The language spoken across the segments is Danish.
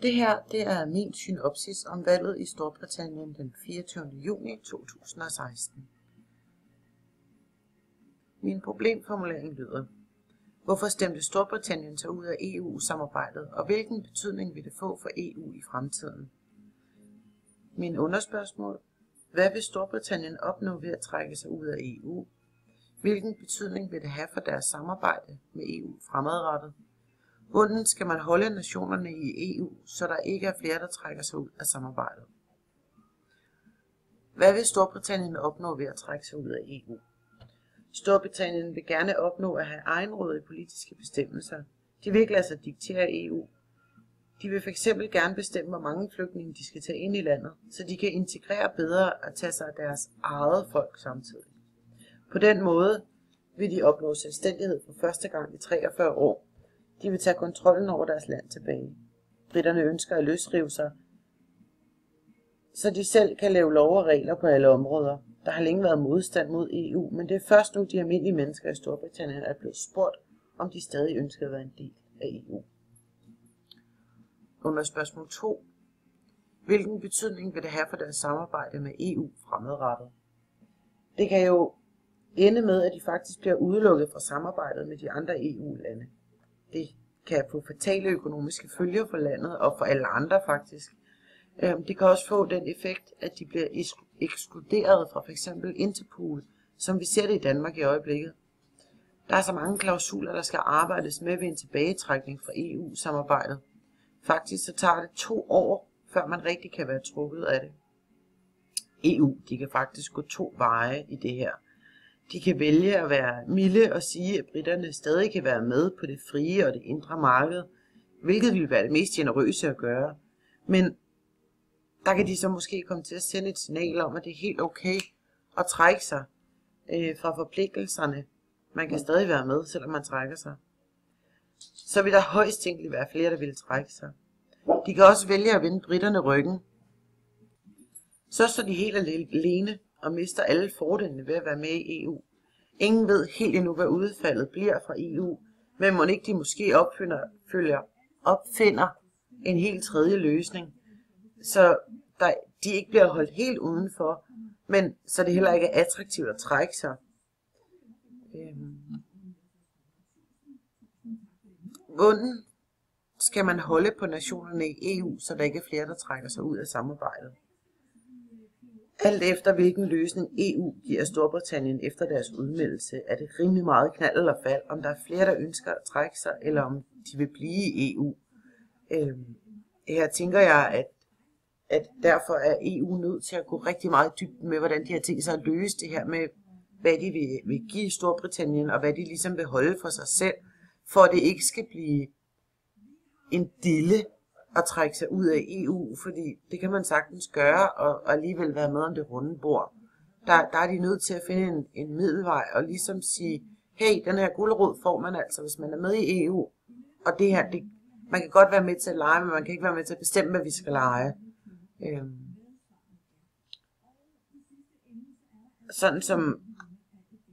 Det her er min synopsis om valget i Storbritannien den 24. juni 2016. Min problemformulering lyder: Hvorfor stemte Storbritannien sig ud af EU-samarbejdet, og hvilken betydning vil det få for EU i fremtiden? Min underspørgsmål: Hvad vil Storbritannien opnå ved at trække sig ud af EU? Hvilken betydning vil det have for deres samarbejde med EU fremadrettet? Hvordan skal man holde nationerne i EU, så der ikke er flere, der trækker sig ud af samarbejdet? Hvad vil Storbritannien opnå ved at trække sig ud af EU? Storbritannien vil gerne opnå at have egenrådige politiske bestemmelser. De vil ikke lade sig diktere af EU. De vil fx gerne bestemme, hvor mange flygtninge de skal tage ind i landet, så de kan integrere bedre og tage sig af deres eget folk samtidig. På den måde vil de opnå selvstændighed for første gang i 43 år. De vil tage kontrollen over deres land tilbage. Briterne ønsker at løsrive sig, så de selv kan lave lov og regler på alle områder. Der har længe været modstand mod EU, men det er først nu, de almindelige mennesker i Storbritannien er blevet spurgt, om de stadig ønsker at være en del af EU. Under spørgsmål 2. Hvilken betydning vil det have for deres samarbejde med EU fremadrettet? Det kan jo ende med, at de faktisk bliver udelukket fra samarbejdet med de andre EU-lande. Det kan få fatale økonomiske følger for landet og for alle andre faktisk. Det kan også få den effekt, at de bliver ekskluderet fra f.eks. Interpol, som vi ser det i Danmark i øjeblikket. Der er så mange klausuler, der skal arbejdes med ved en tilbagetrækning fra EU-samarbejdet. Faktisk så tager det 2 år, før man rigtig kan være trukket af det. EU, de kan faktisk gå 2 veje i det her. De kan vælge at være milde og sige, at briterne stadig kan være med på det frie og det indre marked, hvilket ville være det mest generøse at gøre. Men der kan de så måske komme til at sende et signal om, at det er helt okay at trække sig fra forpligtelserne. Man kan stadig være med, selvom man trækker sig. Så vil der højst tænkeligt være flere, der vil trække sig. De kan også vælge at vende briterne ryggen. Så står de helt alene og mister alle fordelene ved at være med i EU. Ingen ved helt endnu, hvad udfaldet bliver fra EU, men må ikke de måske opfinder en helt tredje løsning, så de ikke bliver holdt helt udenfor, men så det heller ikke er attraktivt at trække sig. Hvordan skal man holde på nationerne i EU, så der ikke er flere, der trækker sig ud af samarbejdet? Alt efter hvilken løsning EU giver Storbritannien efter deres udmeldelse, er det rimelig meget knald eller fald, om der er flere, der ønsker at trække sig, eller om de vil blive i EU. Her tænker jeg, at derfor er EU nødt til at gå rigtig meget i dybden med, hvordan de har tænkt sig at løse det her med, hvad de vil give Storbritannien, og hvad de ligesom vil holde for sig selv, for at det ikke skal blive en dille at trække sig ud af EU, fordi det kan man sagtens gøre, og alligevel være med om det runde bord. Der er de nødt til at finde en middelvej, og ligesom sige, hey, den her gulerod får man altså, hvis man er med i EU, og det her, man kan godt være med til at lege, men man kan ikke være med til at bestemme, hvad vi skal lege. Sådan som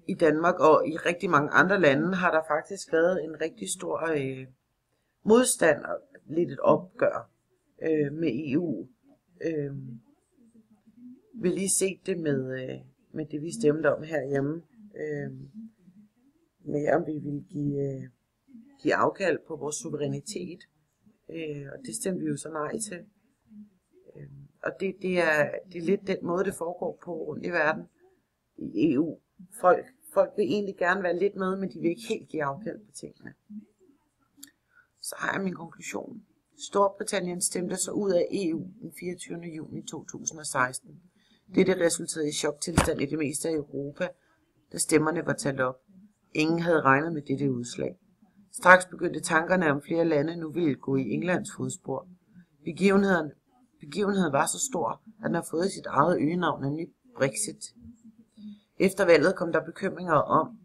i Danmark og i rigtig mange andre lande, har der faktisk været en rigtig stor modstand og lidt et opgør med EU. Vi lige set det med det, vi stemte om herhjemme. Med om vi ville give afkald på vores suverænitet. Og det stemte vi jo så nej til. Og det er lidt den måde, det foregår på rundt i verden i EU. Folk vil egentlig gerne være lidt med, men de vil ikke helt give afkald på tingene. Så har jeg min konklusion. Storbritannien stemte sig ud af EU den 24. juni 2016. Dette resulterede i choktilstand i det meste af Europa, da stemmerne var talt op. Ingen havde regnet med dette udslag. Straks begyndte tankerne om flere lande nu ville gå i Englands fodspor. Begivenheden var så stor, at den har fået sit eget øgenavn, nemlig Brexit. Efter valget kom der bekymringer om,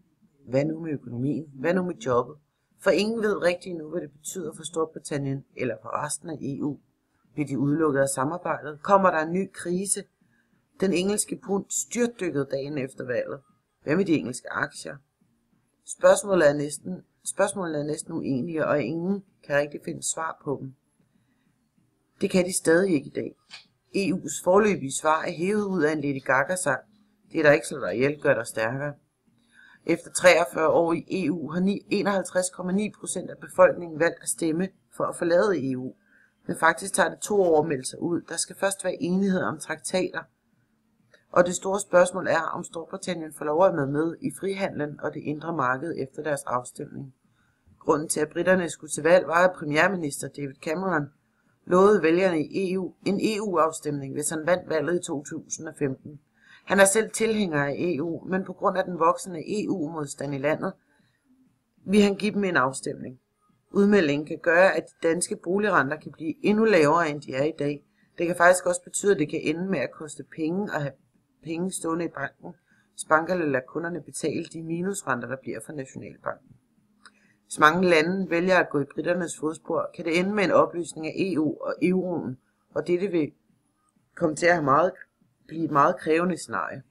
hvad nu med økonomien, hvad nu med jobbet? For ingen ved rigtig nu, hvad det betyder for Storbritannien eller for resten af EU. Bliver de udelukket af samarbejdet? Kommer der en ny krise? Den engelske pund styrtdykkede dagen efter valget. Hvad med de engelske aktier? Spørgsmålene er næsten uenige, og ingen kan rigtig finde svar på dem. Det kan de stadig ikke i dag. EU's foreløbige svar er hævet ud af en Lady Gaga-sang. Det er der ikke slået dig ihjel, gør dig stærkere. Efter 43 år i EU har 51,9% af befolkningen valgt at stemme for at forlade EU. Men faktisk tager det 2 år at melde sig ud. Der skal først være enighed om traktater. Og det store spørgsmål er, om Storbritannien får lov at være med i frihandlen og det indre marked efter deres afstemning. Grunden til, at britterne skulle til valg, var, at premierminister David Cameron lovede vælgerne i EU en EU-afstemning, hvis han vandt valget i 2015. Han er selv tilhænger af EU, men på grund af den voksende EU-modstand i landet, vil han give dem en afstemning. Udmeldingen kan gøre, at de danske boligrenter kan blive endnu lavere, end de er i dag. Det kan faktisk også betyde, at det kan ende med at koste penge at have penge stående i banken, hvis bankerne lader kunderne betale de minusrenter, der bliver fra Nationalbanken. Hvis mange lande vælger at gå i britternes fodspor, kan det ende med en opløsning af EU og euroen, og dette vil komme til at blive et meget krævende scenarie.